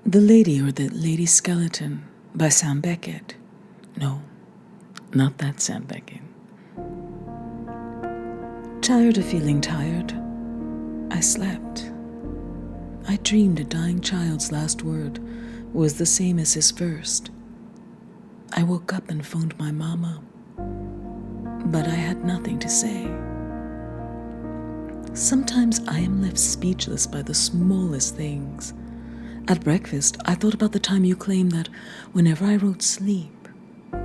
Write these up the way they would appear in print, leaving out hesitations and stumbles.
The Lady or the Lady Skeleton by Sam Beckett. No, not that Sam Beckett. Tired of feeling tired, I slept. I dreamed a dying child's last word was the same as his first. I woke up and phoned my mama, but I had nothing to say. Sometimes I am left speechless by the smallest things. At breakfast, I thought about the time you claimed that whenever I wrote sleep,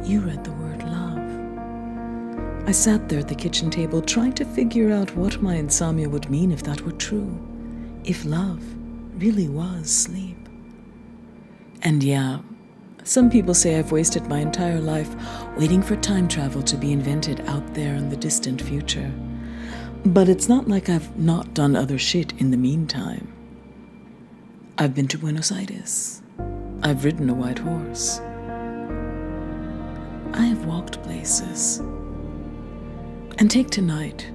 you read the word love. I sat there at the kitchen table trying to figure out what my insomnia would mean if that were true, if love really was sleep. And yeah, some people say I've wasted my entire life waiting for time travel to be invented out there in the distant future. But it's not like I've not done other shit in the meantime. I've been to Buenos Aires. I've ridden a white horse. I have walked places. And take tonight.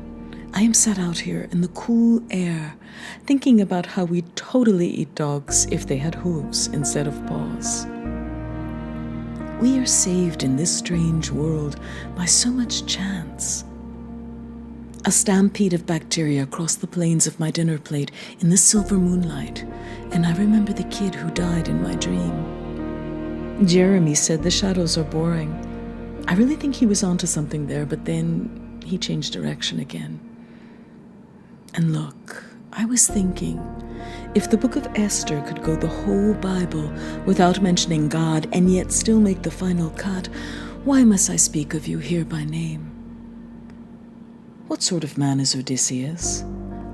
I am sat out here in the cool air, thinking about how we'd totally eat dogs if they had hooves instead of paws. We are saved in this strange world by so much chance. A stampede of bacteria crossed the plains of my dinner plate in the silver moonlight, and I remember the kid who died in my dream. Jeremy said the shadows are boring. I really think he was onto something there, but then he changed direction again. And look, I was thinking, if the book of Esther could go the whole Bible without mentioning God and yet still make the final cut, why must I speak of you here by name? What sort of man is Odysseus?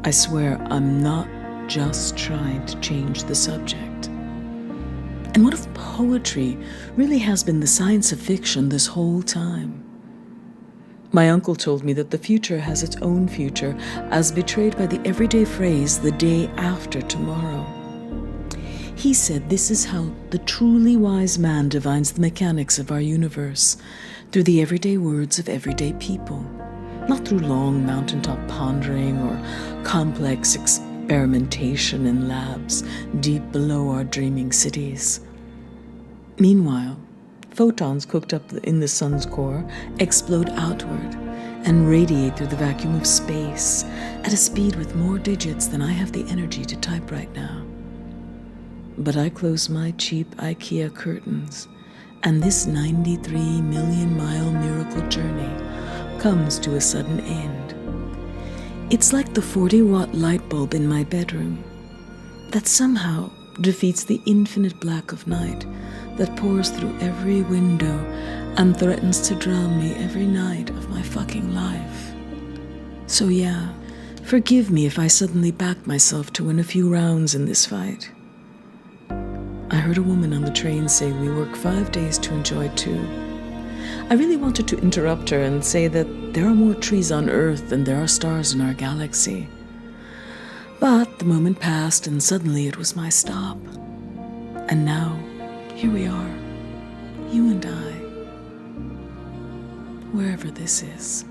I swear I'm not just trying to change the subject. And what if poetry really has been the science of fiction this whole time? My uncle told me that the future has its own future, as betrayed by the everyday phrase, the day after tomorrow. He said this is how the truly wise man divines the mechanics of our universe, through the everyday words of everyday people, not through long mountaintop pondering or complex experimentation in labs deep below our dreaming cities. Meanwhile, photons cooked up in the sun's core explode outward and radiate through the vacuum of space at a speed with more digits than I have the energy to type right now. But I close my cheap IKEA curtains, and this 93 million mile miracle journey comes to a sudden end. It's like the 40-watt light bulb in my bedroom that somehow defeats the infinite black of night that pours through every window and threatens to drown me every night of my fucking life. So yeah, forgive me if I suddenly back myself to win a few rounds in this fight. I heard a woman on the train say we work 5 days to enjoy 2. I really wanted to interrupt her and say that there are more trees on Earth than there are stars in our galaxy. But the moment passed and suddenly it was my stop. And now, here we are, you and I, wherever this is.